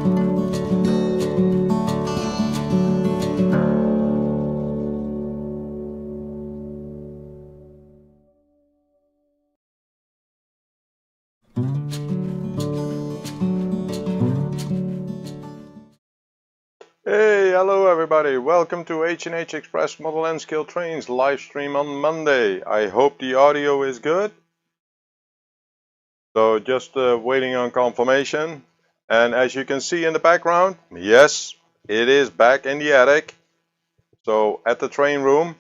Hey, hello everybody. Welcome to H&H Express Model nscale Trains live stream on Monday. I hope the audio is good. So just waiting on confirmation. And as you can see in the background, yes, it is back in the attic. So at the train room.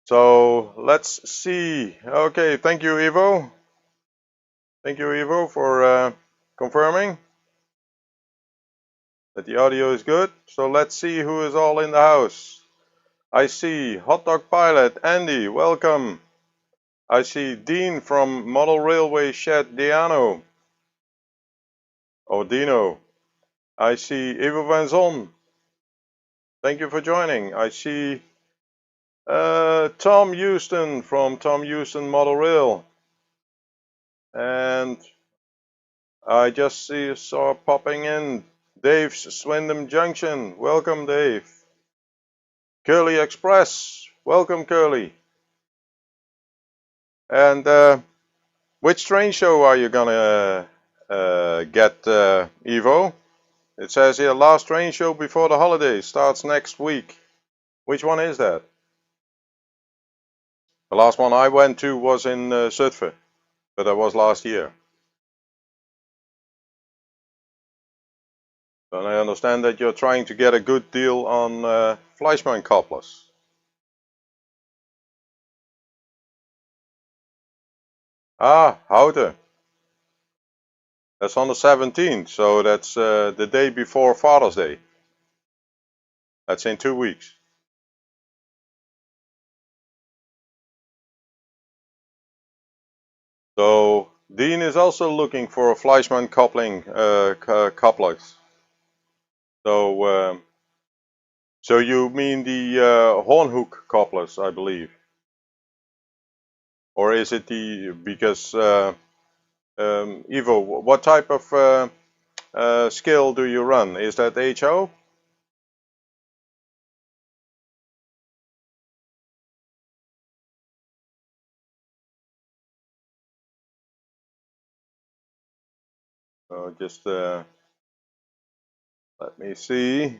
So let's see. Okay, thank you, Ivo. Thank you, Ivo, for confirming that the audio is good. So let's see who is all in the house. I see Hot Dog Pilot, Andy, welcome. I see Dean from Model Railway Shed, Diano. Or Dino. I see Ivo van Zon. Thank you for joining. I see Tom Houston from Tom Houston Model Rail. And I just saw popping in Dave's Swindon Junction. Welcome, Dave. Curly Express. Welcome, Curly. And which train show are you gonna get, Ivo? It says here, last train show before the holidays starts next week. Which one is that? The last one I went to was in Zutphen, but that was last year. And I understand that you're trying to get a good deal on Fleischmann couplers. Ah, Houten. That's on the 17th, so that's the day before Father's Day. That's in 2 weeks. So Dean is also looking for a Fleischmann coupling couplers. So you mean the horn hook couplers, I believe, or is it the because Ivo, what type of scale do you run? Is that HO? Just let me see.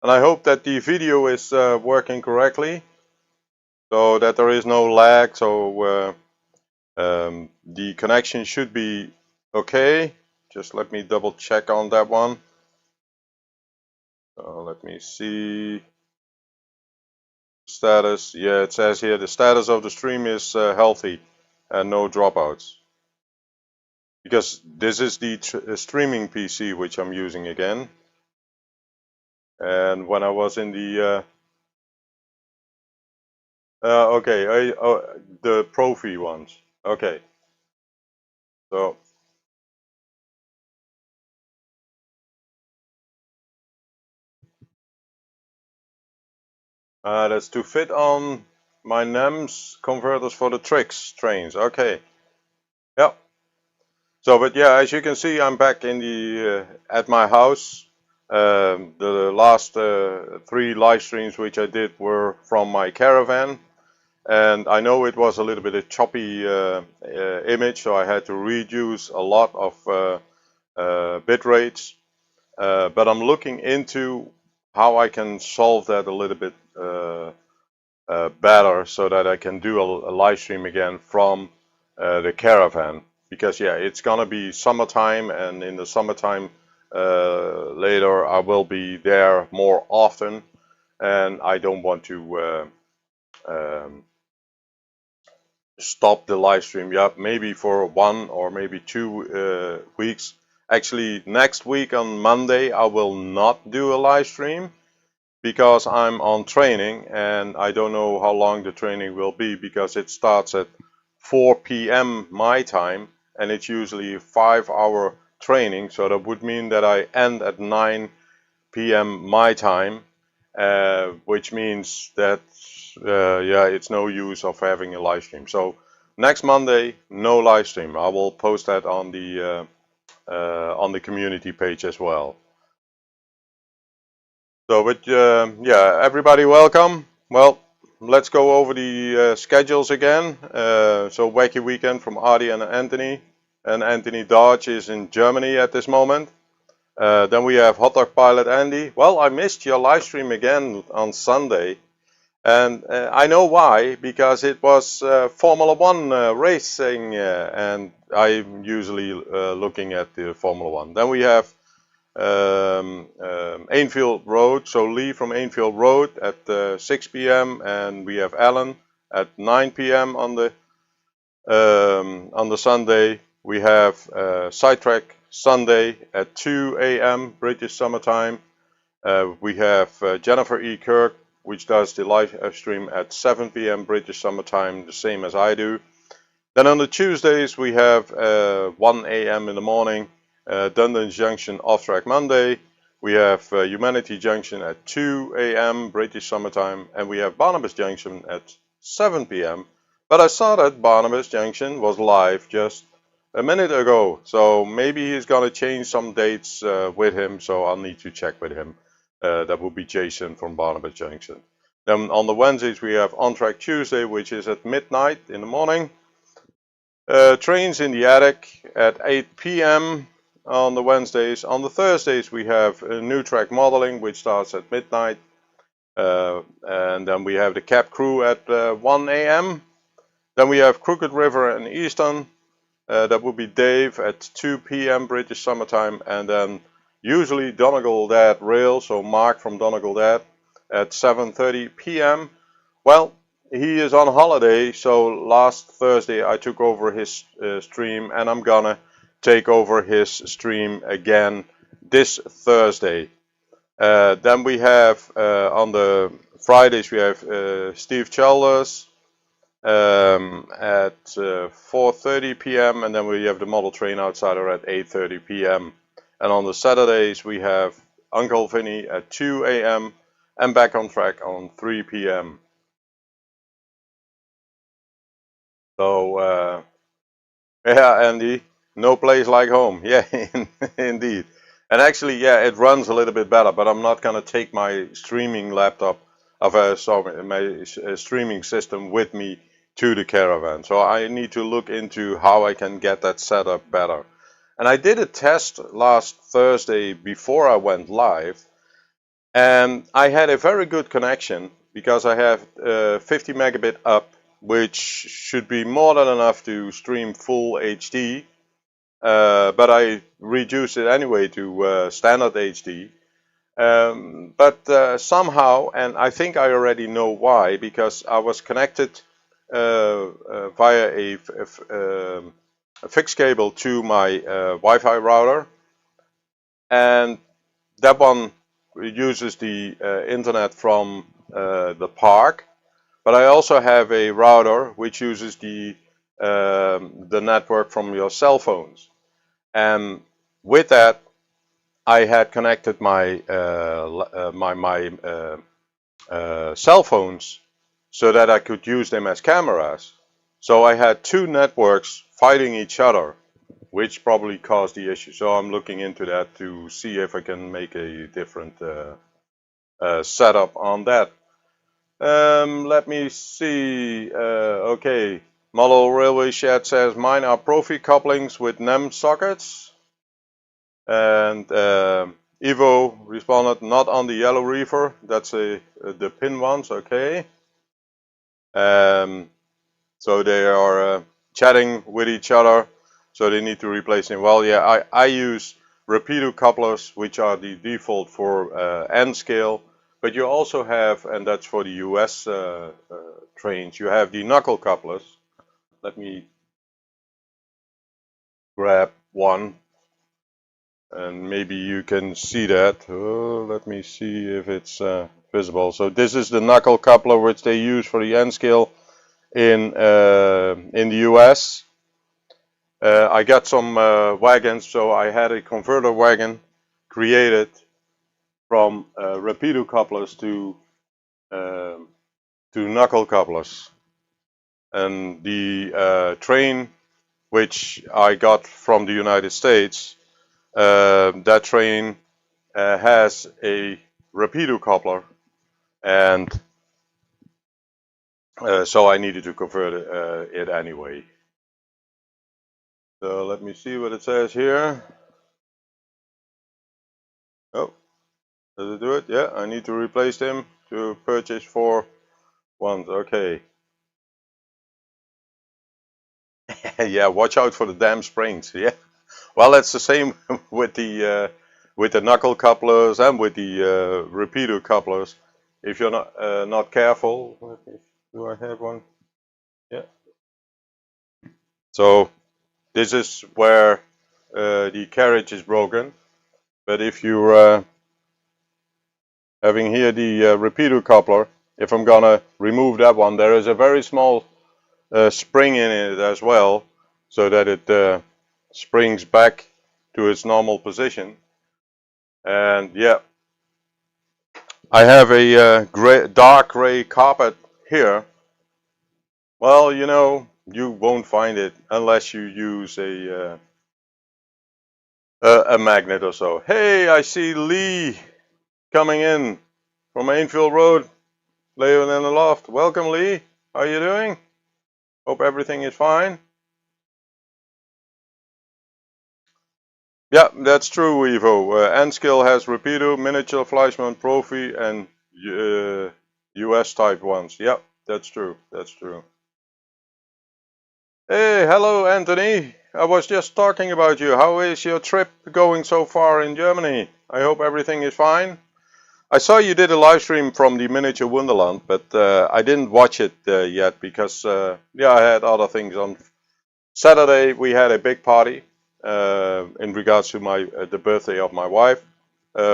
And I hope that the video is working correctly, so that there is no lag. So the connection should be okay. Just let me double check on that one. Let me see. Status. Yeah, it says here the status of the stream is healthy and no dropouts. Because this is the streaming PC which I'm using again. And when I was in the okay, the Profi ones. Okay, so that's to fit on my NEMS converters for the Trix trains. Okay, yeah. So, but yeah, as you can see, I'm back in the at my house. The last 3 live streams which I did were from my caravan. And I know it was a little bit of choppy image, so I had to reduce a lot of bit rates. But I'm looking into how I can solve that a little bit better, so that I can do a live stream again from the caravan. Because yeah, it's gonna be summertime, and in the summertime later I will be there more often, and I don't want to stop the live stream. Yeah, maybe for 1 or maybe 2 weeks. Actually, next week on Monday I will not do a live stream because I'm on training, and I don't know how long the training will be, because it starts at 4 p.m. my time, and it's usually a 5-hour training. So that would mean that I end at 9 p.m. my time, which means that yeah, it's no use of having a live stream. So next Monday, no live stream. I will post that on the community page as well. So, but yeah, everybody welcome. Well, let's go over the schedules again. So wacky weekend from Adi and Anthony. And Anthony Dodge is in Germany at this moment. Then we have Hot Dog Pilot Andy. Well, I missed your live stream again on Sunday. And I know why, because it was Formula One racing, and I'm usually looking at the Formula One. Then we have Enfield Road, so Lee from Enfield Road at 6 p.m. and we have Alan at 9 p.m. on the Sunday. We have Sidetrack Sunday at 2 a.m. British Summertime. We have Jennifer E. Kirk, which does the live stream at 7 p.m. British Summertime, the same as I do. Then on the Tuesdays we have 1 a.m. in the morning, Dundas Junction Off Track Monday. We have Humanity Junction at 2 a.m. British Summertime, and we have Barnabas Junction at 7 p.m. But I saw that Barnabas Junction was live just a minute ago, so maybe he's gonna change some dates with him, so I'll need to check with him. That will be Jason from Barnabas Junction. Then on the Wednesdays we have On Track Tuesday, which is at midnight in the morning. Trains in the Attic at 8 p.m. on the Wednesdays. On the Thursdays we have New Track Modeling, which starts at midnight. And then we have the Cab Crew at 1 a.m. Then we have Crooked River and Easton. That will be Dave at 2 p.m. British Summertime. And then usually Donegal Dad Rail, so Mark from Donegal Dad at 7:30 p.m. Well, he is on holiday, so last Thursday I took over his stream, and I'm gonna take over his stream again this Thursday. Then we have on the Fridays we have Steve Childers at 4:30 p.m. and then we have the Model Train Outsider at 8:30 p.m. And on the Saturdays we have Uncle Vinny at 2 a.m. and Back on Track on 3 p.m. So yeah, Andy, no place like home. Yeah, indeed. And actually, yeah, it runs a little bit better, but I'm not gonna take my streaming laptop sorry, my streaming system with me to the caravan. So I need to look into how I can get that set up better. And I did a test last Thursday before I went live, and I had a very good connection because I have 50 megabit up, which should be more than enough to stream full HD. But I reduced it anyway to standard HD. But somehow, and I think I already know why, because I was connected via a fixed cable to my Wi-Fi router, and that one uses the internet from the park. But I also have a router which uses the network from your cell phones, and with that I had connected my cell phones so that I could use them as cameras. So I had two networks fighting each other, which probably caused the issue. So I'm looking into that to see if I can make a different setup on that. Let me see. Okay, Model Railway Shed says mine are Profi couplings with NEM sockets. And Evo responded, not on the Yellow Reefer. That's the pin ones. Okay. So they are chatting with each other. So they need to replace them. Well, yeah, I use Rapido couplers, which are the default for nscale. But you also have, and that's for the US trains, you have the knuckle couplers. Let me grab one, and maybe you can see that. Oh, let me see if it's visible. So this is the knuckle coupler which they use for the nscale in the US. I got some wagons, so I had a converter wagon created from Rapido couplers to knuckle couplers. and the train which I got from the United States, that train has a repeater coupler, and so I needed to convert it anyway. So let me see what it says here. Oh, does it do it? Yeah, I need to replace them to purchase 4 ones. Okay. Yeah, watch out for the damn springs. Yeah. Well, that's the same with the knuckle couplers and with the repeater couplers. If you're not careful, do I have one? Yeah. So this is where the carriage is broken. But if you're having here the repeater coupler, if I'm gonna remove that one, there is a very small spring in it as well, so that it springs back to its normal position. And yeah, I have a dark gray carpet here. Well, you know, you won't find it unless you use a magnet or so. Hey, I see Lee coming in from Ainfield Road, living in the loft. Welcome, Lee. How are you doing? Hope everything is fine. Yeah, that's true, Evo. nscale has repeater, miniature, Fleischmann, Profi, and US type ones. Yep, that's true. That's true. Hey, hello, Anthony. I was just talking about you. How is your trip going so far in Germany? I hope everything is fine. I saw you did a live stream from the Miniature Wonderland, but I didn't watch it yet because yeah, I had other things on. Saturday we had a big party in regards to the birthday of my wife.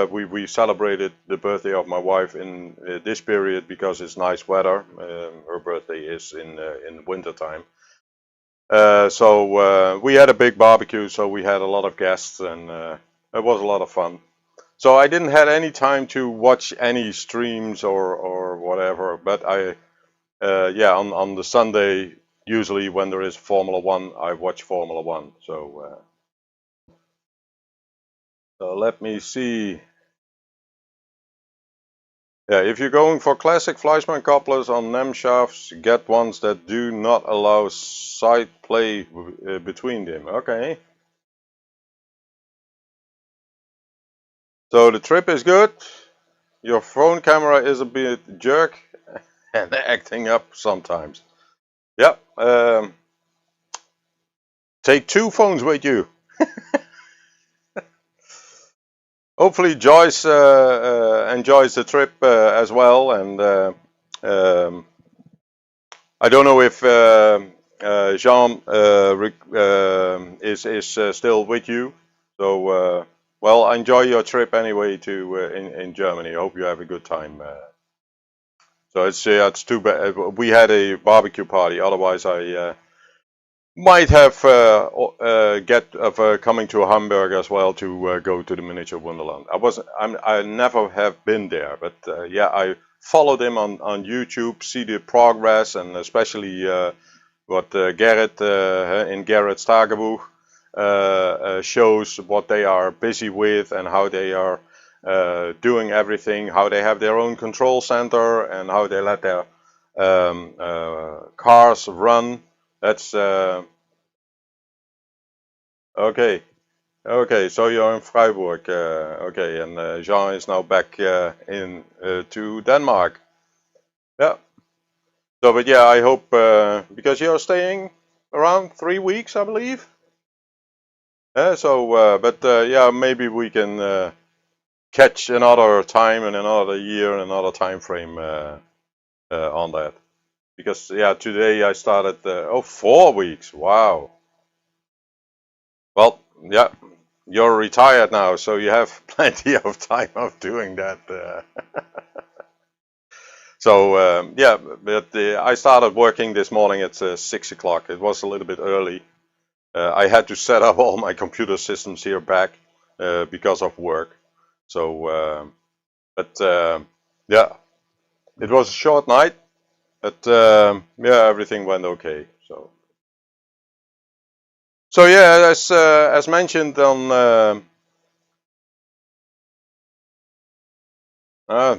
We celebrated the birthday of my wife in this period because it's nice weather. Her birthday is in winter time. So we had a big barbecue, so we had a lot of guests, and it was a lot of fun. So I didn't have any time to watch any streams or whatever, but yeah, on the Sunday, usually when there is Formula One, I watch Formula One. So let me see. Yeah, if you're going for classic Fleischmann couplers on NEM shafts, get ones that do not allow side play between them. Okay. So the trip is good. Your phone camera is a bit jerk and acting up sometimes. Yep. Take 2 phones with you. Hopefully Joyce enjoys the trip as well, and I don't know if Jean is still with you. So well, enjoy your trip anyway to in Germany. I hope you have a good time. So it's too bad we had a barbecue party. Otherwise, I might have coming to Hamburg as well to go to the Miniature Wonderland. I never have been there, but yeah, I follow them on YouTube, see the progress, and especially what Gerrit in Gerrit's Tagebuch shows what they are busy with and how they are doing everything, how they have their own control center and how they let their cars run. That's okay. Okay, so you're in Freiburg. Okay, and Jean is now back in to Denmark. Yeah. So, but yeah, I hope because you're staying around 3 weeks, I believe. So, but yeah, maybe we can catch another time and another year and another time frame on that. Because yeah, today I started. 4 weeks. Wow. Well, yeah, you're retired now, so you have plenty of time of doing that. So yeah, but I started working this morning at 6 o'clock. It was a little bit early. I had to set up all my computer systems here back because of work. So, but yeah, it was a short night. But yeah, everything went okay. So yeah, as mentioned on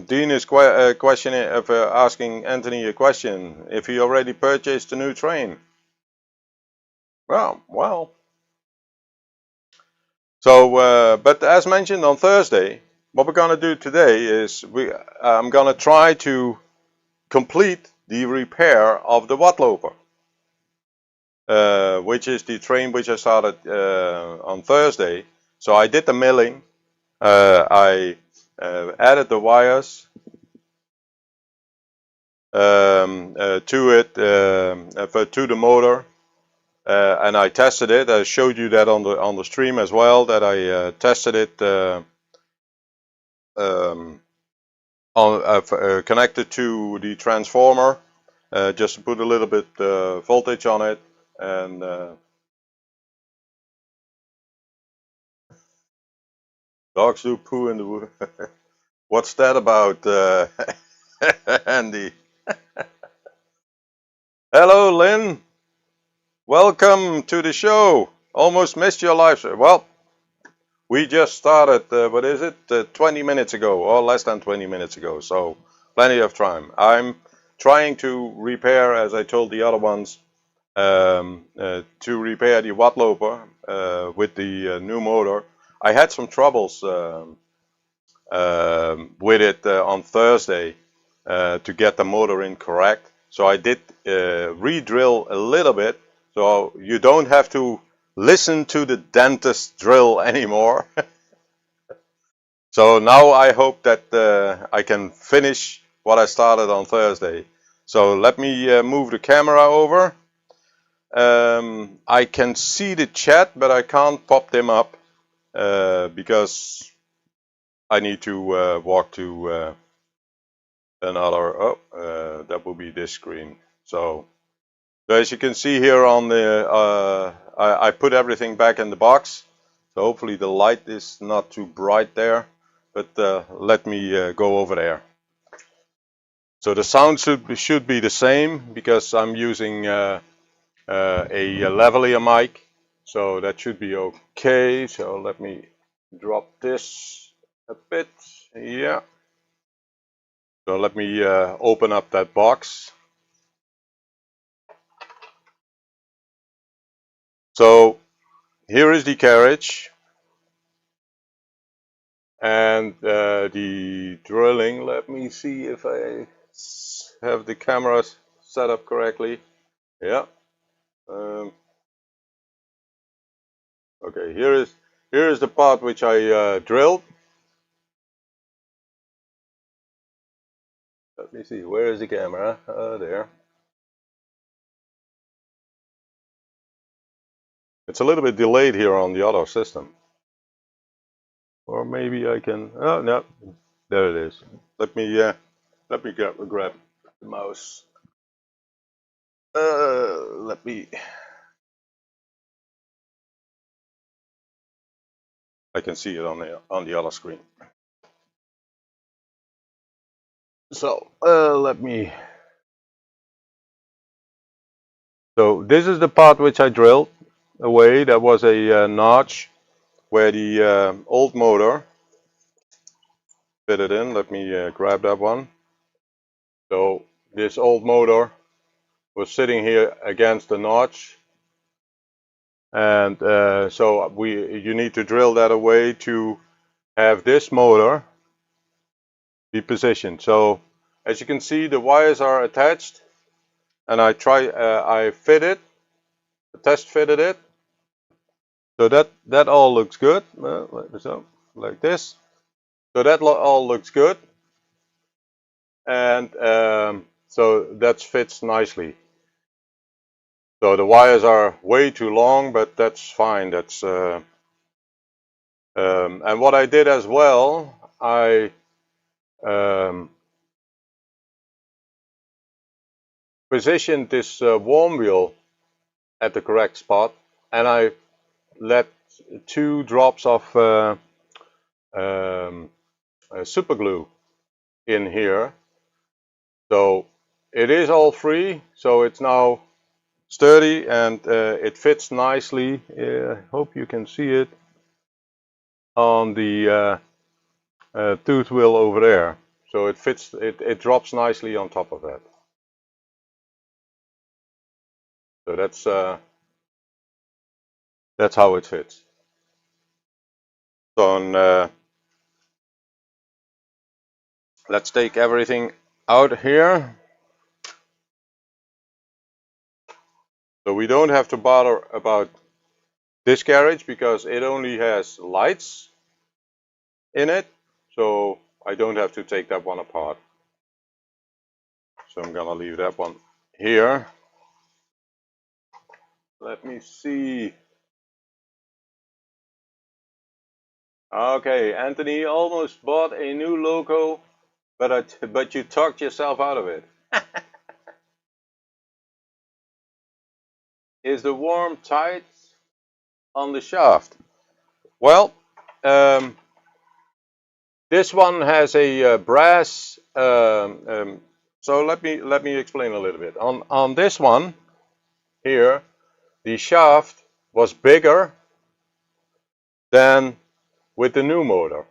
Dean is questioning, asking Anthony a question if he already purchased a new train. Well. So, but as mentioned on Thursday, what we're gonna do today is I'm gonna try to complete the repair of the Wadloper, which is the train which I started on Thursday. So I did the milling. I added the wires to it to the motor, and I tested it. I showed you that on the stream as well. That I tested it connected to the transformer, just to put a little bit voltage on it, and dogs do poo in the wood. What's that about, Andy? Hello, Lynn. Welcome to the show. Almost missed your live show. Well, we just started, what is it, 20 minutes ago, or less than 20 minutes ago, so plenty of time. I'm trying to repair, as I told the other ones, to repair the Wadloper with the new motor. I had some troubles with it on Thursday to get the motor in correct. So I did re-drill a little bit, so you don't have to listen to the dentist drill anymore. So now I hope that I can finish what I started on Thursday. So let me move the camera over. I can see the chat, but I can't pop them up because I need to walk to another. That will be this screen. So as you can see here on the, I put everything back in the box. So hopefully the light is not too bright there, but let me go over there. So the sound should be the same because I'm using a lavalier mic, so that should be okay. So let me drop this a bit. Yeah. So let me open up that box. So here is the carriage and the drilling. Let me see if I have the cameras set up correctly. Yeah. Okay. Here is the part which I drilled. Let me see. Where is the camera? There. It's a little bit delayed here on the other system. Or maybe I can. Oh no, there it is. Let me grab the mouse. Let me. I can see it on the other screen. So let me. So this is the part which I drilled away. That was a notch where the old motor fitted in. Let me grab that one. So this old motor was sitting here against the notch, and so you need to drill that away to have this motor be positioned. So as you can see, the wires are attached, and I fit it, test fitted it. So that all looks good. So like this. So that all looks good, and so that fits nicely. So the wires are way too long, but that's fine. That's and what I did as well, I positioned this warm wheel at the correct spot, and I let 2 drops of super glue in here. So it is all free, so it's now sturdy and it fits nicely. I hope you can see it on the tooth wheel over there. So it fits, it drops nicely on top of that. So that's how it fits. So let's take everything out here. So we don't have to bother about this carriage because it only has lights in it. So I don't have to take that one apart. So I'm gonna leave that one here. Let me see. Okay, Anthony almost bought a new loco, but you talked yourself out of it. Is the worm tight on the shaft? Well, this one has a brass. So let me explain a little bit. On this one here, the shaft was bigger than with the new motor.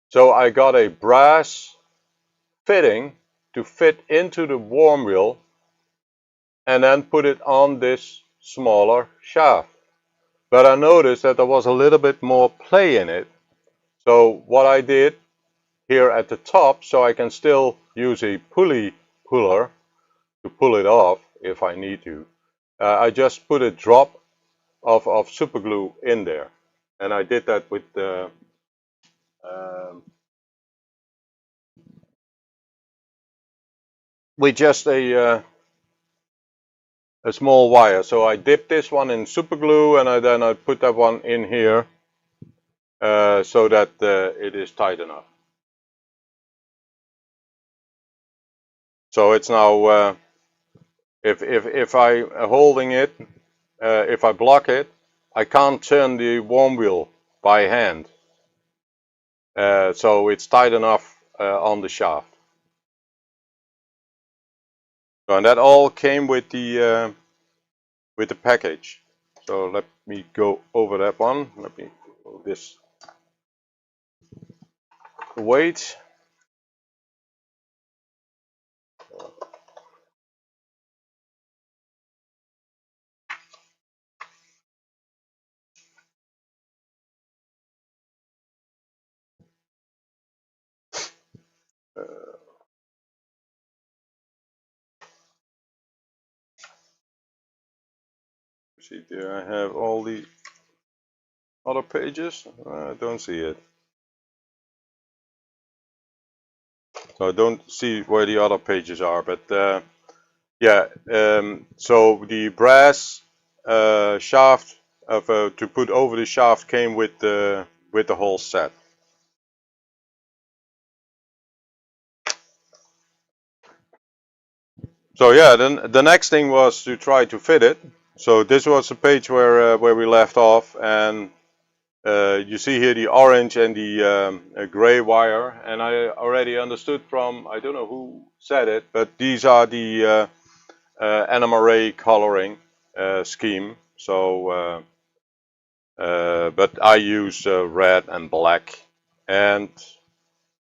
So I got a brass fitting to fit into the worm wheel and then put it on this smaller shaft. But I noticed that there was a little bit more play in it. So what I did here at the top, so I can still use a pulley puller to pull it off if I need to, I just put a drop of super glue in there. And I did that with just a small wire. So I dipped this one in super glue and then I put that one in here so that it is tight enough. So it's now, if I holding it, if I block it, I can't turn the worm wheel by hand. So it's tight enough on the shaft. So, and that all came with the package. So let me go over that one. Let me move this weight. See, there I have all the other pages. I don't see it. So I don't see where the other pages are, but yeah. So the brass shaft to put over the shaft came with the whole set. So yeah, then the next thing was to try to fit it. So this was the page where we left off, and you see here the orange and the gray wire, and I already understood from, I don't know who said it, but these are the NMRA coloring scheme. So, but I use red and black, and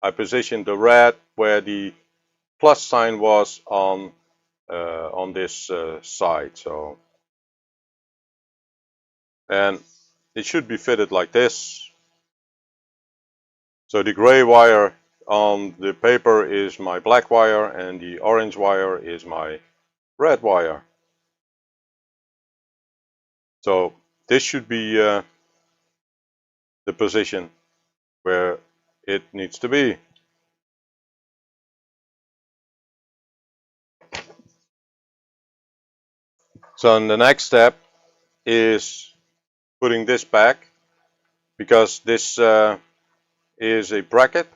I positioned the red where the plus sign was on this side. So, and it should be fitted like this. So the gray wire on the paper is my black wire and the orange wire is my red wire. So this should be the position where it needs to be. So the next step is putting this back, because this is a bracket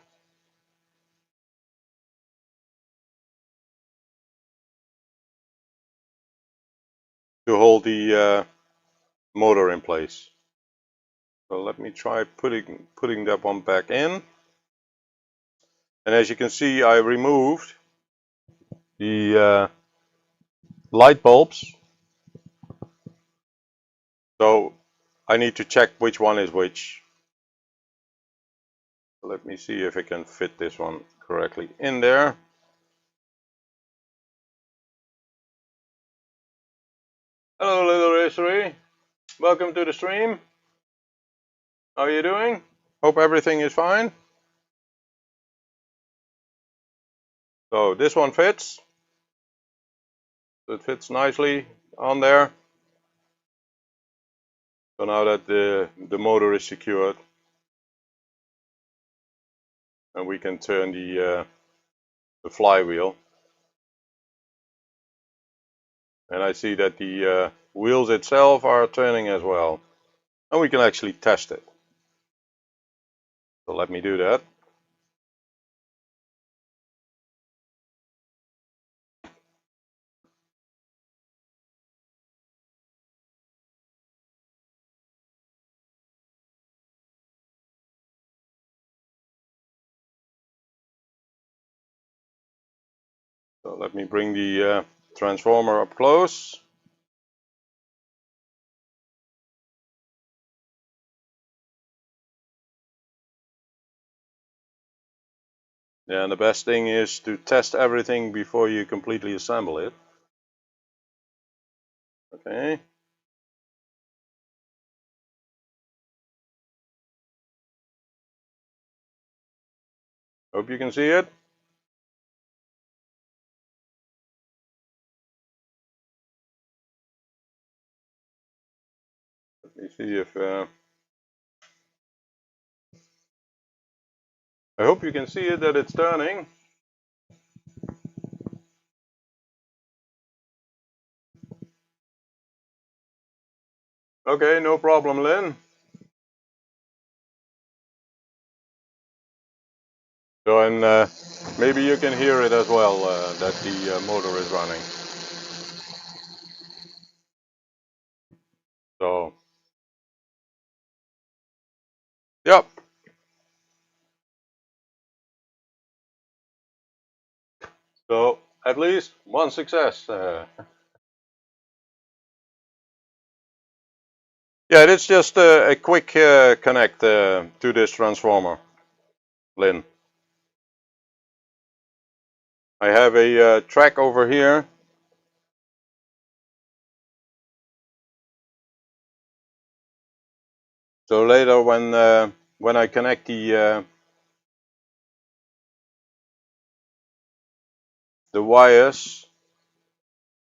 to hold the motor in place. So let me try putting that one back in. And as you can see, I removed the light bulbs. So I need to check which one is which. Let me see if I can fit this one correctly in there. Hello, little racery. Welcome to the stream. How are you doing? Hope everything is fine. So this one fits. It fits nicely on there. So now that the motor is secured, and we can turn the flywheel. And I see that the wheels itself are turning as well. And we can actually test it. So let me do that. So let me bring the transformer up close. Yeah, and the best thing is to test everything before you completely assemble it. Okay. Hope you can see it. Let me see if... I hope you can see it, that it's turning. Okay, no problem, Lynn. So, and maybe you can hear it as well, that the motor is running. So, yep. So, at least one success. Yeah, it's just a quick connect to this transformer, Lynn. I have a track over here. So later when I connect the wires,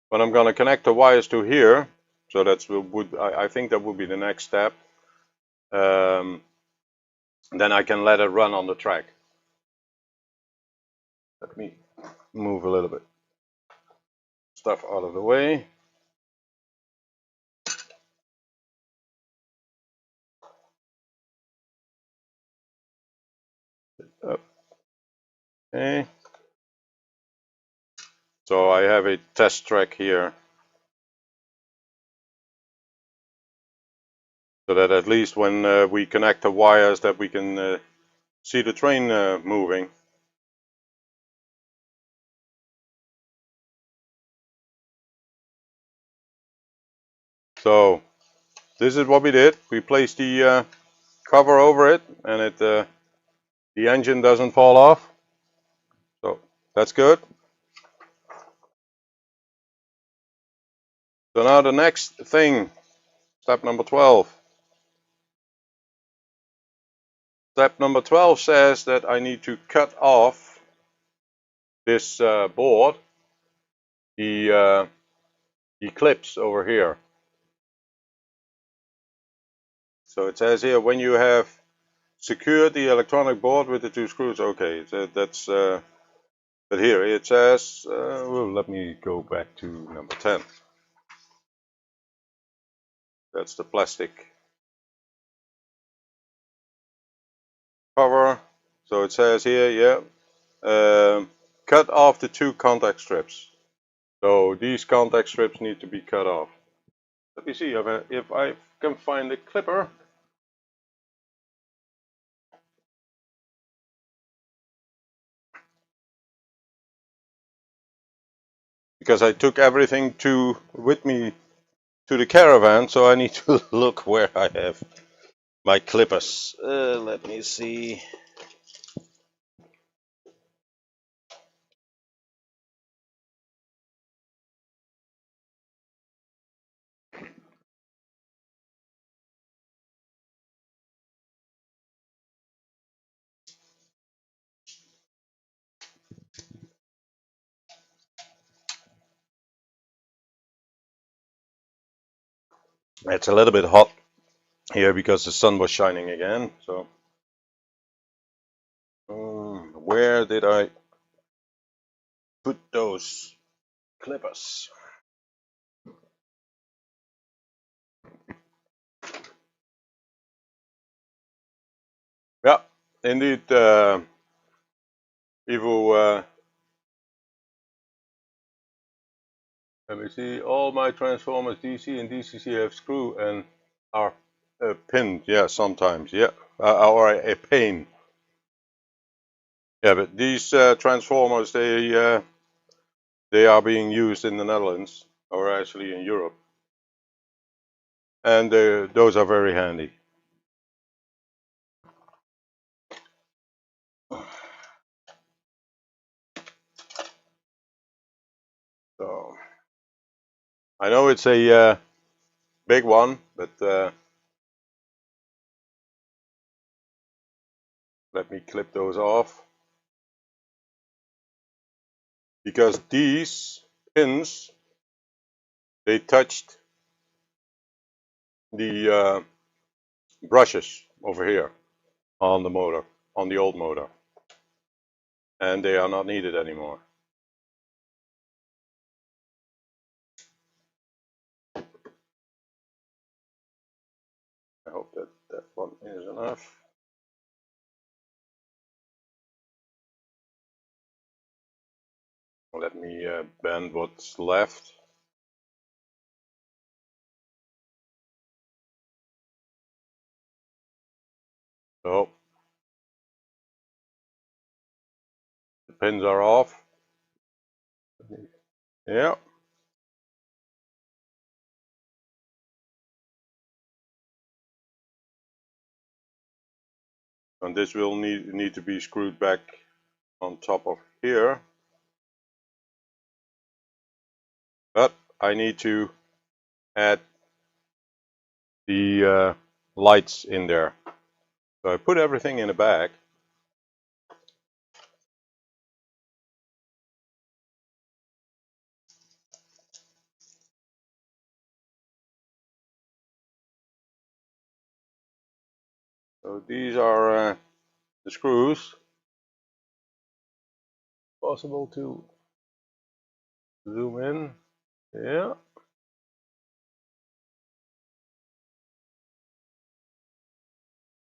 when I'm going to connect the wires to here, so that's I think that would be the next step. Then I can let it run on the track. Let me move a little bit stuff out of the way. Okay. So I have a test track here, so that at least when we connect the wires, that we can see the train moving. So this is what we did. We placed the cover over it, and the engine doesn't fall off. So that's good. So now the next thing, step number 12. Step number 12 says that I need to cut off this board, the clips over here. So it says here, when you have secured the electronic board with the two screws. Okay, so that's but here it says, well, let me go back to number 10. That's the plastic cover. So it says here, yeah, cut off the two contact strips. So these contact strips need to be cut off. Let me see if I can find a clipper. because I took everything with me to the caravan, so I need to look where I have my clippers. Let me see. It's a little bit hot here because the sun was shining again. So, where did I put those clippers? Yeah, indeed, Evo. Let me see. All my transformers DC and DCC have screw and are pinned. Yeah, sometimes. Yeah, or a pin. Yeah, but these transformers, they are being used in the Netherlands, or actually in Europe, and those are very handy. So I know it's a big one, but let me clip those off, because these pins, they touched the brushes over here on the motor, on the old motor, and they are not needed anymore. I hope that that one is enough. Let me bend what's left. So the pins are off. Yeah. And this will need to be screwed back on top of here. But I need to add the lights in there. So I put everything in a bag. So these are the screws. Possible to zoom in. Yeah.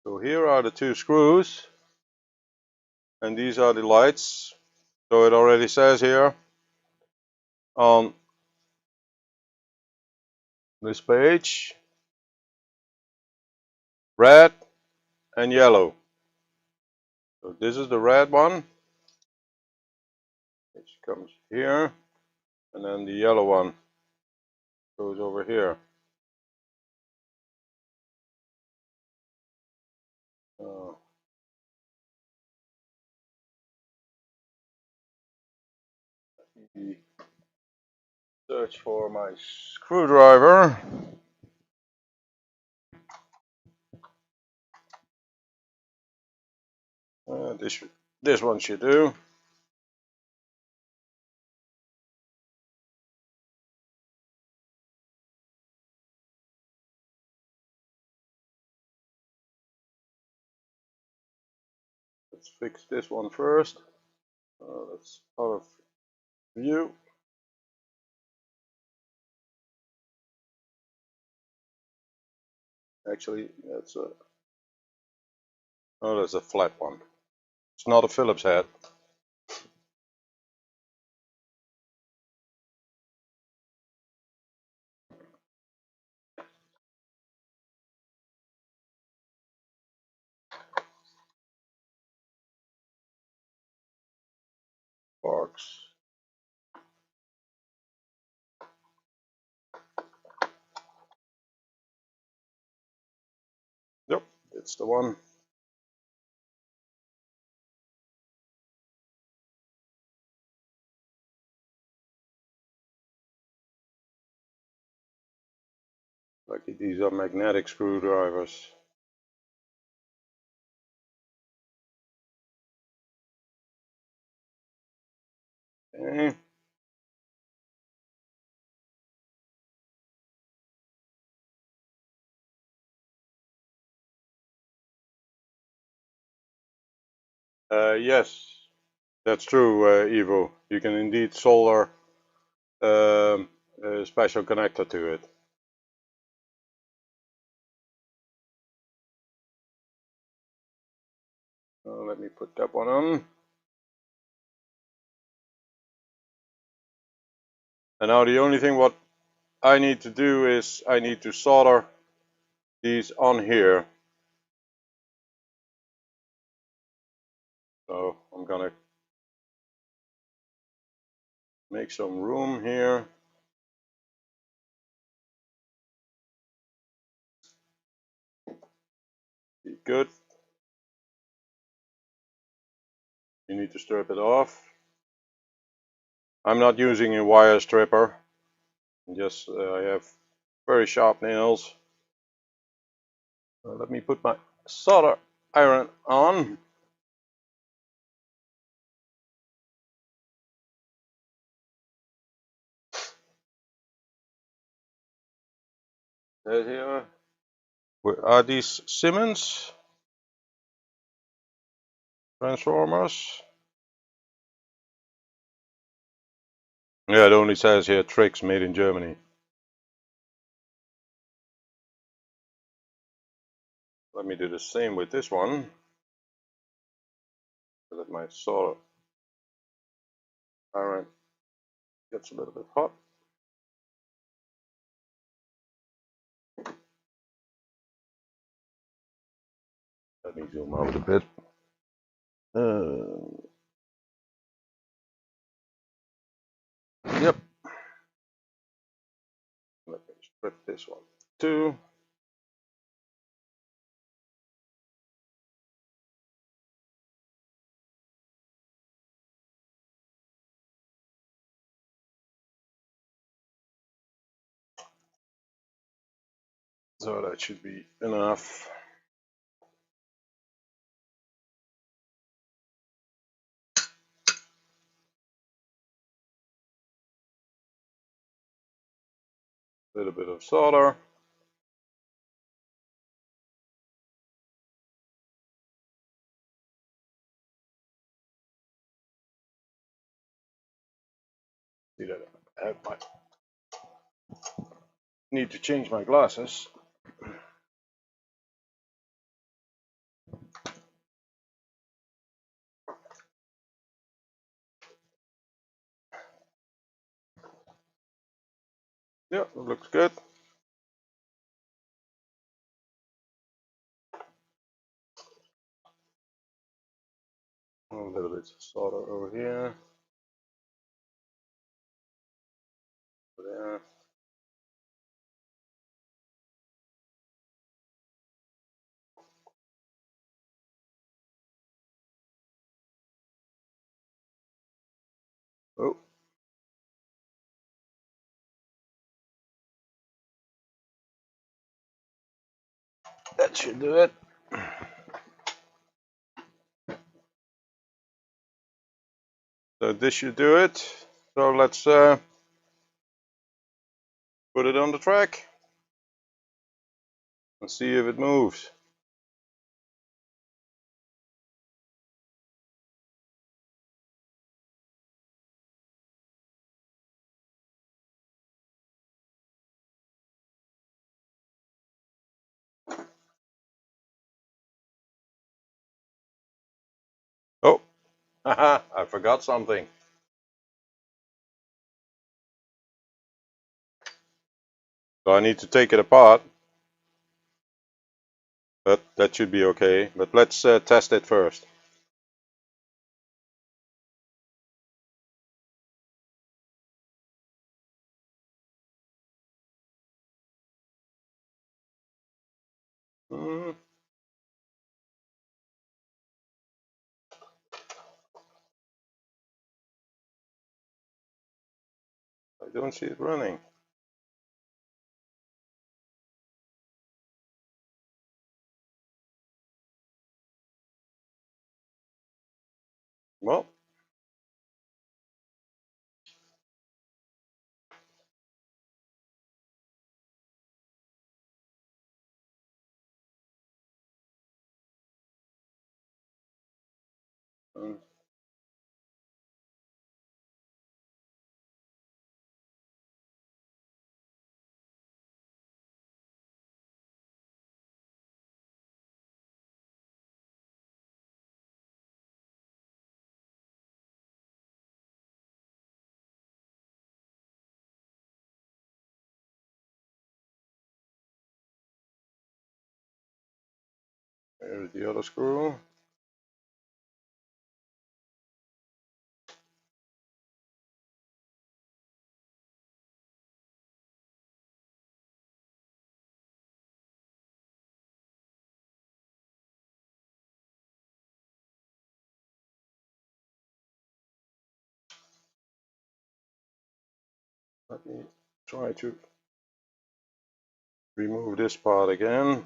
So here are the two screws, and these are the lights. So it already says here on this page, red and yellow. So this is the red one, which comes here, and then the yellow one goes over here. Uh, Search for my screwdriver. This one should do. Let's fix this one first. That's out of view. Actually, that's that's a flat one. It's not a Phillips head. Sparks. That's the one. Lucky these are magnetic screwdrivers. Okay. Yes, that's true, Evo. You can indeed solder a special connector to it. Let me put that one on. And now the only thing what I need to do is I need to solder these on here. So I'm gonna make some room here. Be good. You need to strip it off. I'm not using a wire stripper. Just I have very sharp nails. Let me put my solder iron on. Here. Where are these Siemens transformers? Yeah, it only says here tricks made in Germany. Let me do the same with this one. So that my solder iron gets a little bit hot. Let me zoom out a bit. Yep. Let me strip this one too. So that should be enough. A little bit of solder. See that I have my need to change my glasses. Yeah, it looks good. A little bit of solder over here. There. Oh. That should do it. So this should do it. So let's put it on the track and see if it moves. Oh, haha, I forgot something. So I need to take it apart, but that should be okay. But let's test it first. I don't see it running. Well, mm, there's the other screw. Let me try to remove this part again.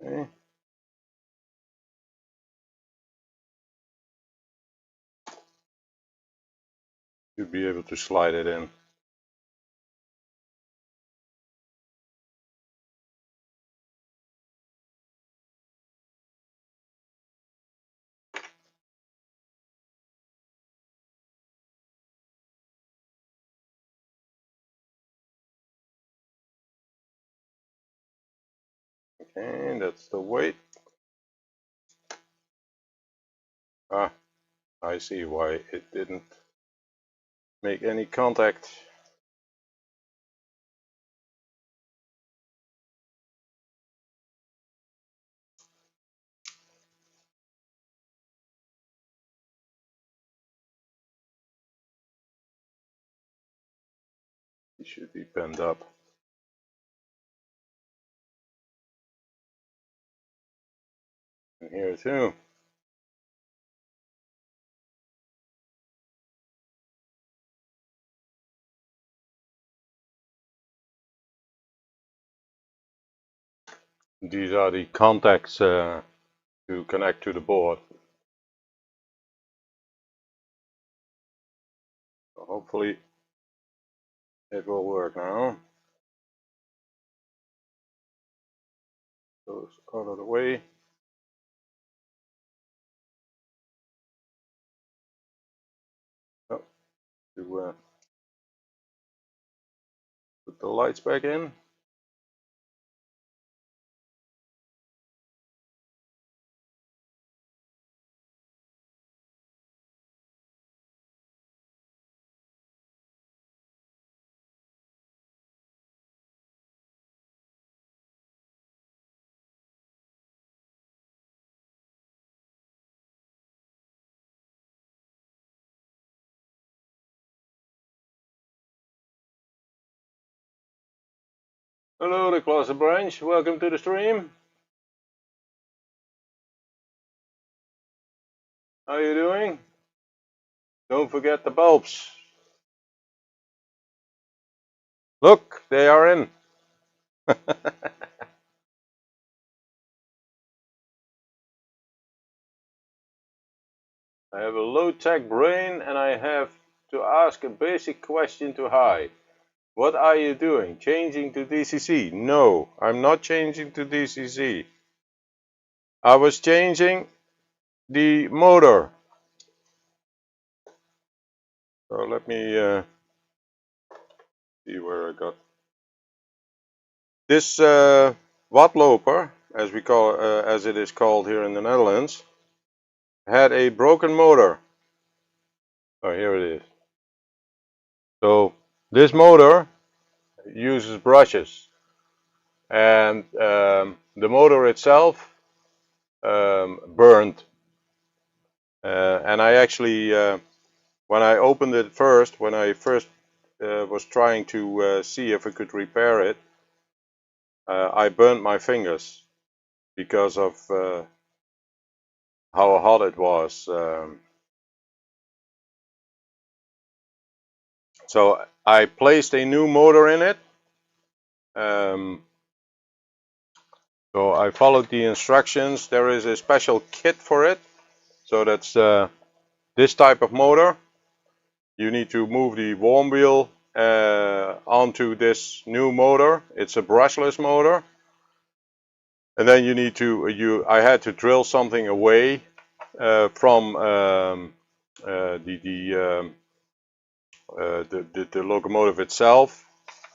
Okay. Should be able to slide it in. Okay, that's the weight. Ah, I see why it didn't make any contact. It should be pinned up. And here too. These are the contacts to connect to the board. So hopefully it will work now. Goes out of the way. Oh, to put the lights back in. Hello, the Closet Branch. Welcome to the stream. How are you doing? Don't forget the bulbs. Look, they are in. I have a low-tech brain and I have to ask a basic question to Hi. What are you doing? Changing to DCC? No, I'm not changing to DCC. I was changing the motor. So let me see where I got this. Wadloper, as it is called here in the Netherlands, had a broken motor. Oh, here it is. So this motor uses brushes, and the motor itself burned. And I actually, when I opened it first, when I first was trying to see if I could repair it, I burned my fingers because of how hot it was. So I placed a new motor in it. So I followed the instructions. There is a special kit for it. So that's this type of motor. You need to move the warm wheel onto this new motor. It's a brushless motor. And then you need to, I had to drill something away from the locomotive itself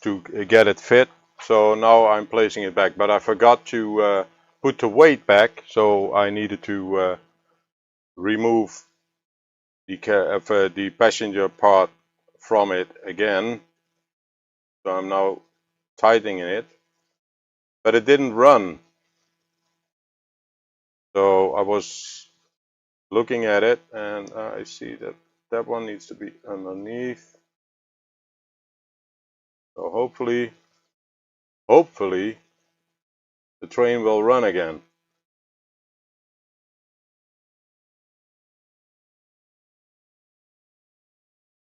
to get it fit. So now I'm placing it back, but I forgot to put the weight back, so I needed to remove the passenger part from it again. So I'm now tightening it, but it didn't run. So I was looking at it, and I see that that one needs to be underneath. So hopefully the train will run again.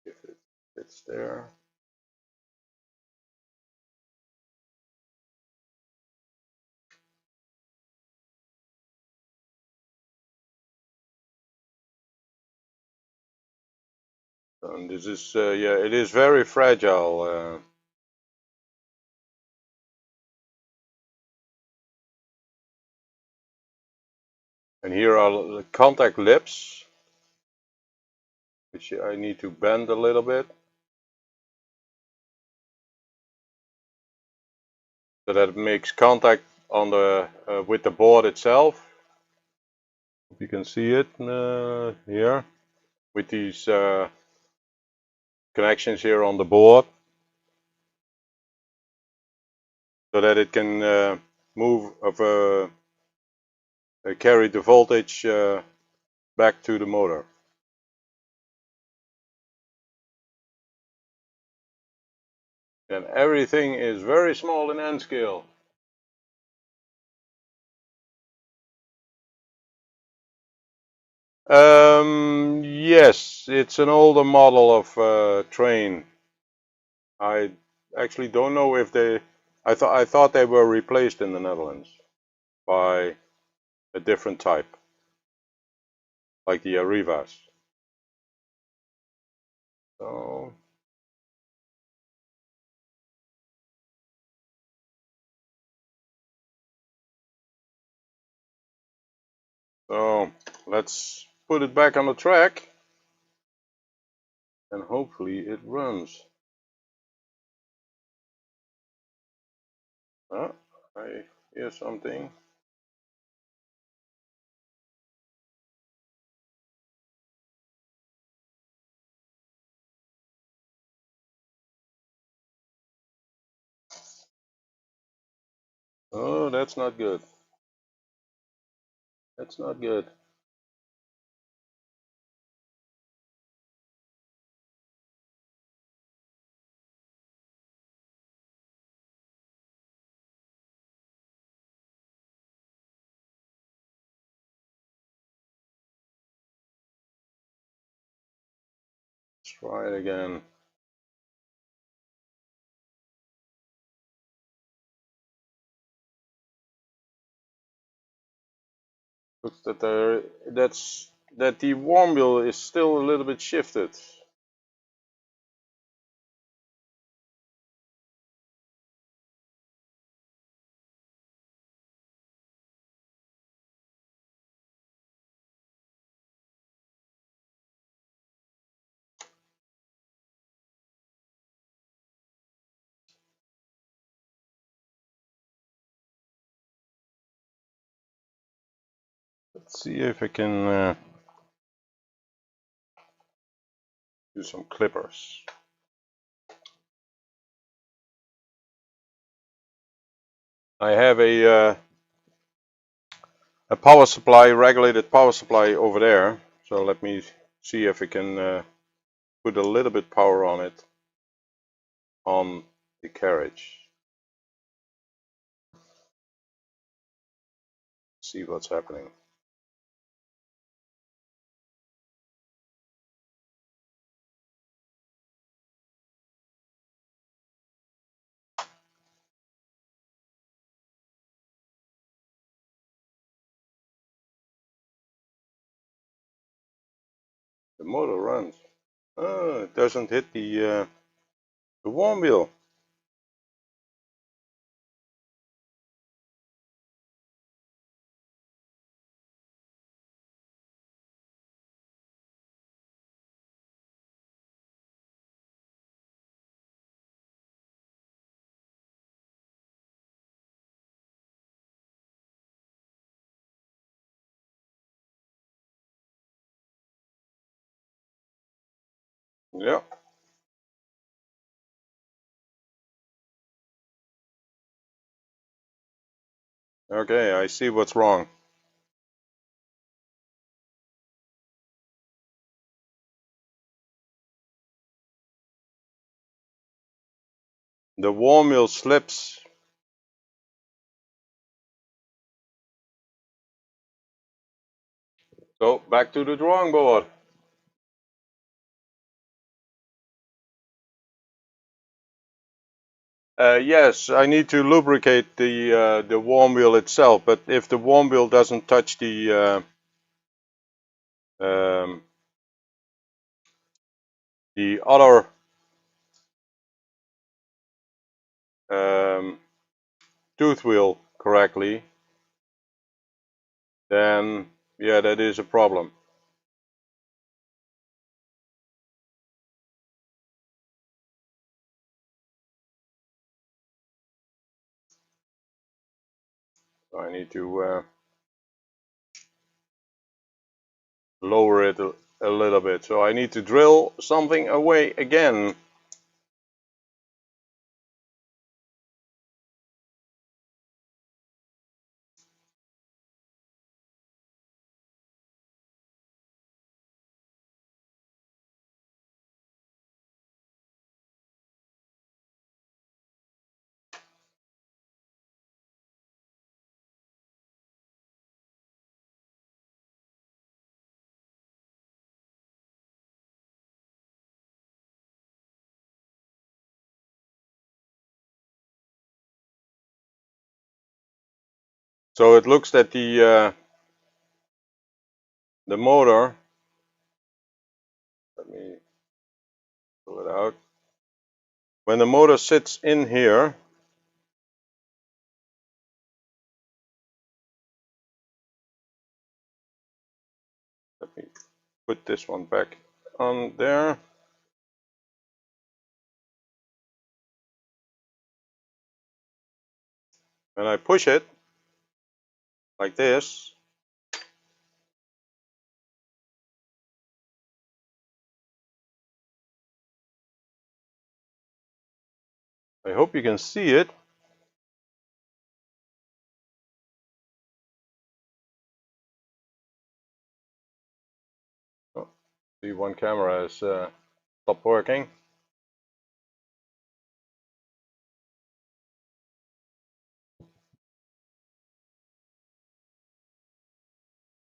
If it fits there. And this is, yeah, it is very fragile. And here are the contact lips, which I need to bend a little bit, so that it makes contact on the with the board itself. You can see it here with these connections here on the board, so that it can move of carry the voltage back to the motor. And everything is very small in N-scale. Yes, it's an older model of train. I actually don't know if they. I thought they were replaced in the Netherlands by a different type, like the Arrivas. So, so let's put it back on the track, and hopefully it runs. Oh, I hear something. Oh, that's not good. That's not good. Let's try it again. Looks that that the warm wheel is still a little bit shifted. Let's see if I can do some clippers. I have a power supply, regulated power supply over there. So let me see if I can put a little bit power on it, on the carriage. See what's happening. The motor runs. Oh, it doesn't hit the warm wheel. Yeah. Okay, I see what's wrong. The warm wheel slips. So back to the drawing board. Yes, I need to lubricate the warm wheel itself, but if the warm wheel doesn't touch the other tooth wheel correctly, then yeah, that is a problem. So I need to lower it a little bit. So I need to drill something away again. So it looks that the motor, let me pull it out. When the motor sits in here, let me put this one back on there. And I push it like this. I hope you can see it. Oh, see, one camera has stopped working.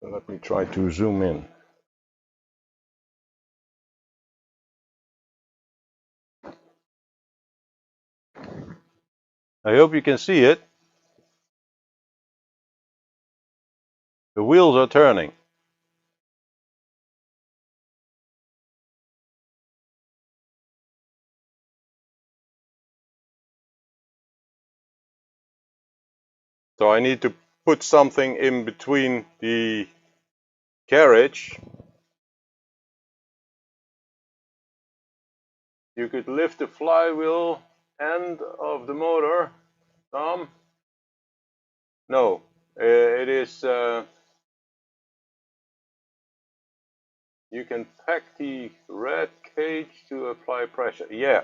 So let me try to zoom in. I hope you can see it. The wheels are turning. So I need to put something in between the carriage. You could lift the flywheel end of the motor, Tom. No, it is You can pack the red cage to apply pressure. Yeah,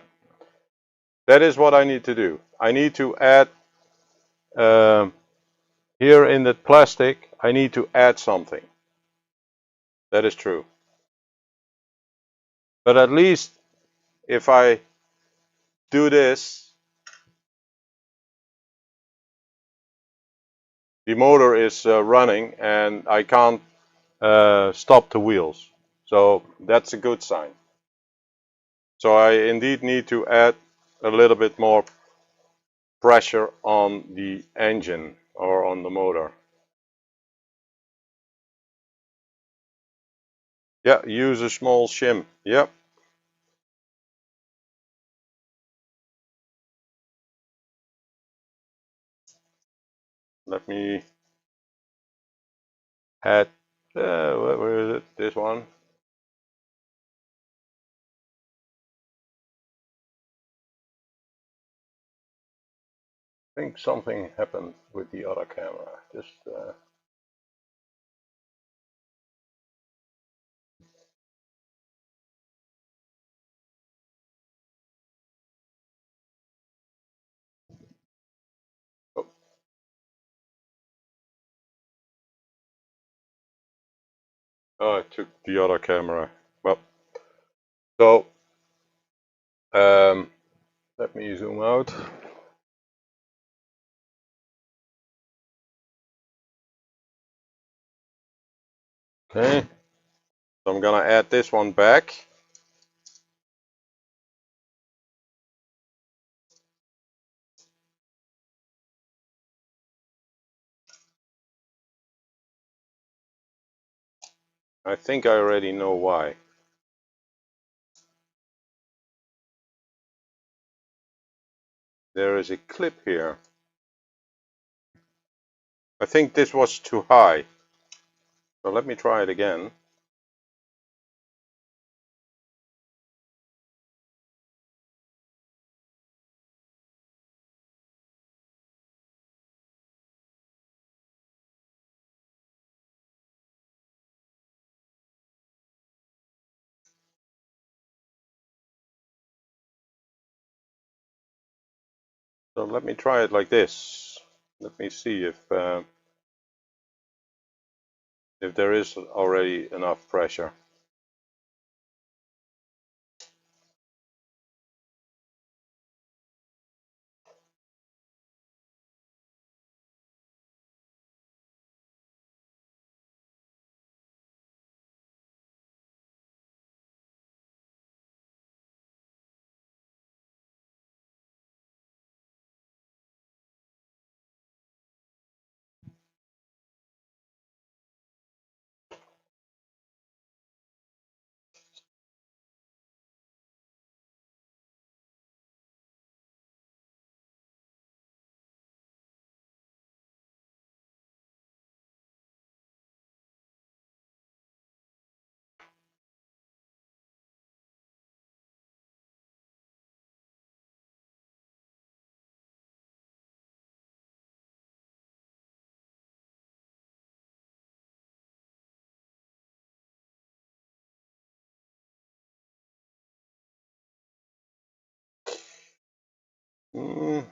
that is what I need to do. I need to add, here in the plastic, I need to add something. That is true. But at least if I do this, the motor is running and I can't stop the wheels. So that's a good sign. So I indeed need to add a little bit more pressure on the engine or on the motor. Yeah, use a small shim. Yep. Let me add, where is it? This one. I think something happened with the other camera. Just oh. Oh, I took the other camera. Well, so let me zoom out. Okay, so I'm gonna add this one back. I think I already know why. There is a clip here. I think this was too high. So let me try it again. So let me try it like this. Let me see if there is already enough pressure. Mm,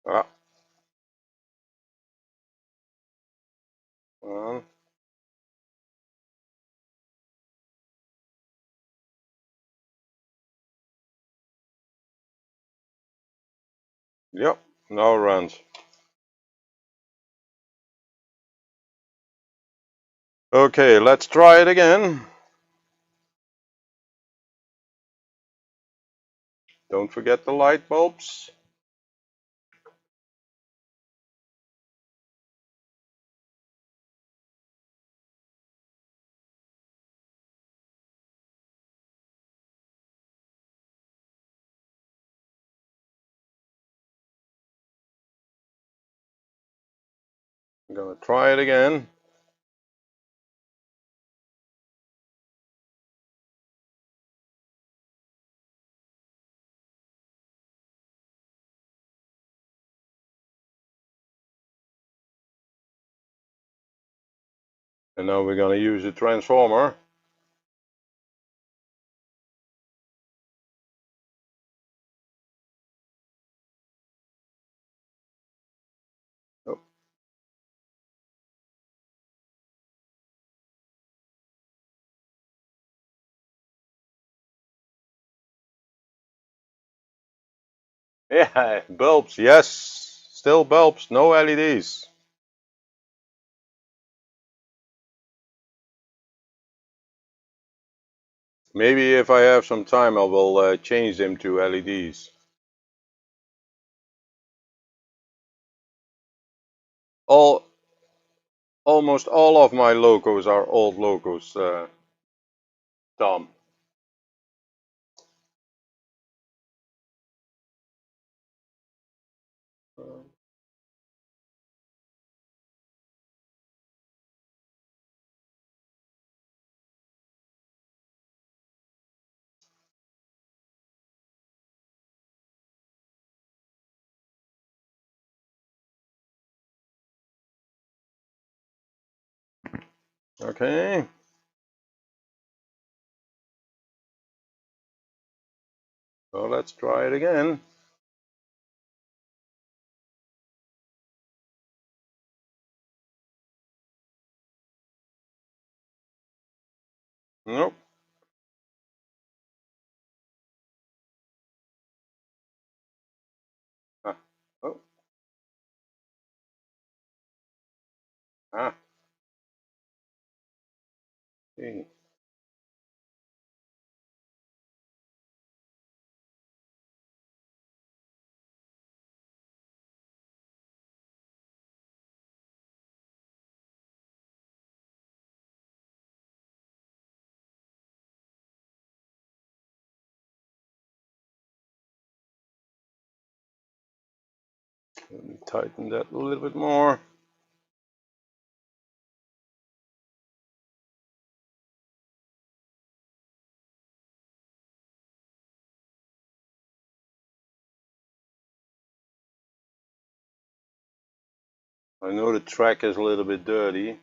ah, well, yep, now it runs. Okay, let's try it again. Don't forget the light bulbs. I'm gonna try it again. And now we're going to use a transformer. Oh. Yeah, bulbs, yes. Still bulbs, no LEDs. Maybe if I have some time I will change them to LEDs. Almost all of my logos are old logos, Tom. Okay. So let's try it again. Nope. Ah. Oh. Ah. Okay. Let me tighten that a little bit more. I know the track is a little bit dirty.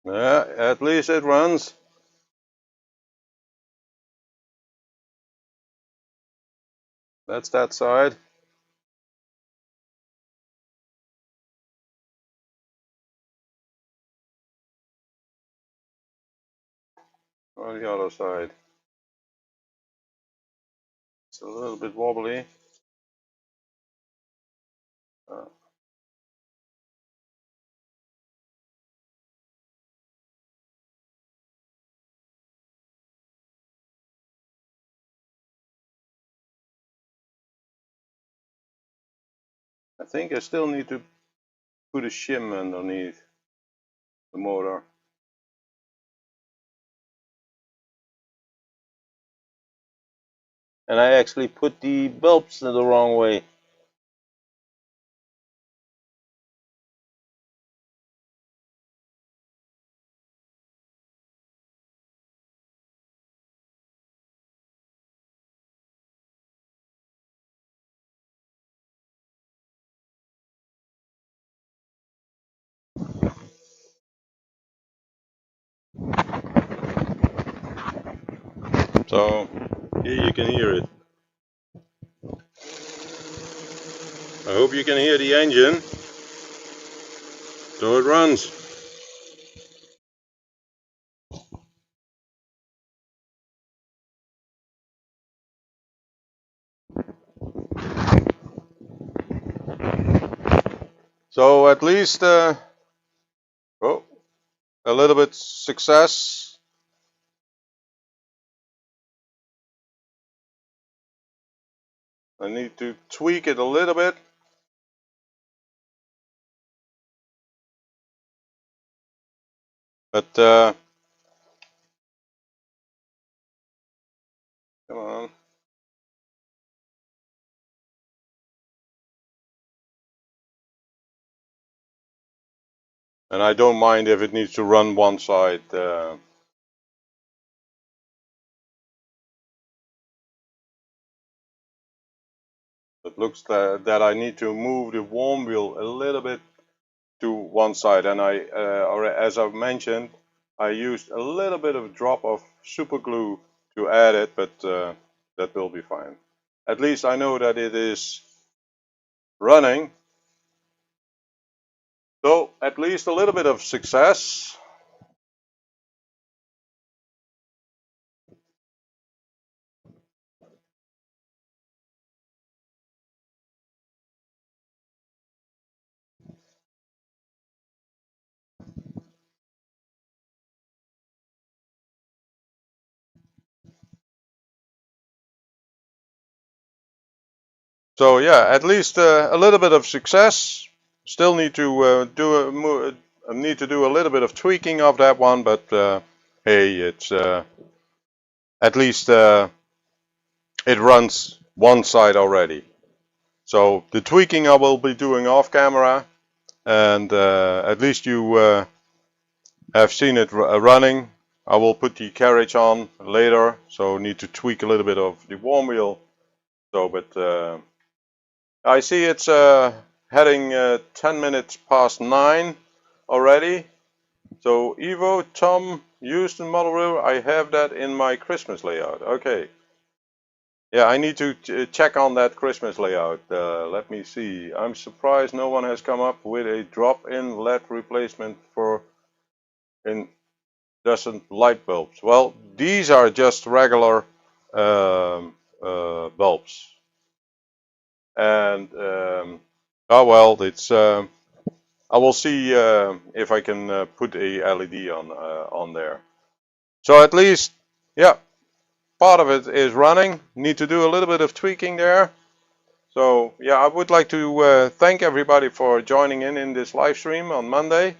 Yeah, at least it runs. That's that side. On the other side. It's a little bit wobbly. Uh, I think I still need to put a shim underneath the motor. And I actually put the bulbs the wrong way. So here you can hear it. I hope you can hear the engine. So it runs. So at least oh, a little bit success. I need to tweak it a little bit. But come on. And I don't mind if it needs to run one side. It looks that I need to move the worm wheel a little bit to one side, and as I've mentioned, I used a little bit of drop of super glue to add it, but that will be fine. At least I know that it is running. So at least a little bit of success. So yeah, at least a little bit of success. Still need to do a little bit of tweaking of that one, but hey, it's at least it runs one side already. So the tweaking I will be doing off camera, and at least you have seen it running. I will put the carriage on later, so need to tweak a little bit of the worm wheel. So, but I see it's heading 10 minutes past 9 already. So Evo, Tom, Houston model rail, I have that in my Christmas layout. Okay. Yeah, I need to check on that Christmas layout. Let me see. I'm surprised no one has come up with a drop-in LED replacement for incandescent light bulbs. Well, these are just regular bulbs. And oh well, it's I will see if I can put a LED on there. So at least, yeah, part of it is running. Need to do a little bit of tweaking there. So yeah, I would like to thank everybody for joining in this live stream on Monday.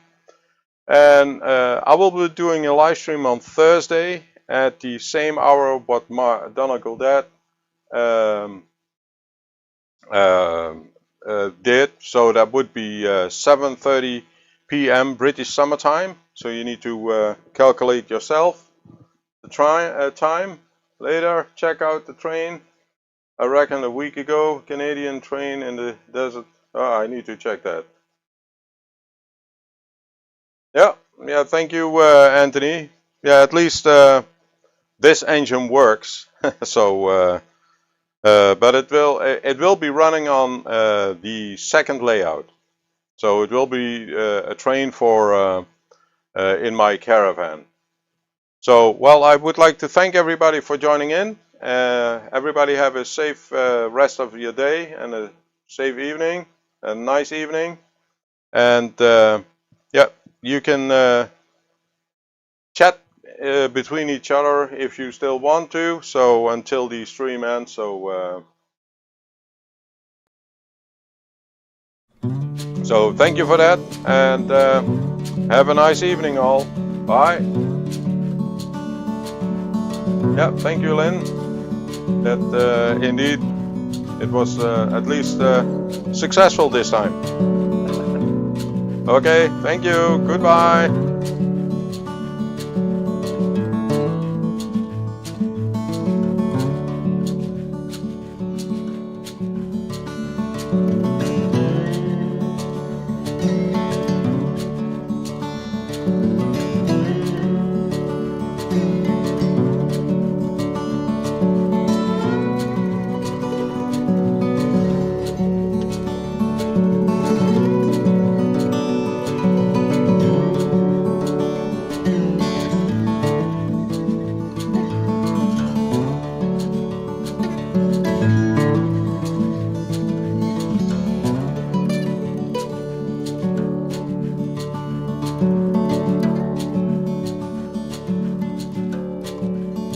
And I will be doing a live stream on Thursday at the same hour what Donegal Dad did. So that would be 7:30 p.m. British Summer Time. So you need to calculate yourself the time. Later, check out the train. I reckon a week ago, Canadian train in the desert. Oh, I need to check that. Yeah, thank you, Anthony. Yeah, at least this engine works. So, but it will be running on the second layout. So it will be a train for in my caravan. So, well, I would like to thank everybody for joining in. Everybody have a safe rest of your day and a safe evening, a nice evening. And yeah, you can chat between each other if you still want to. So until the stream ends. So so thank you for that, and have a nice evening all. Bye. Yeah, thank you, Lynn. That indeed it was at least successful this time. Okay, thank you. Goodbye.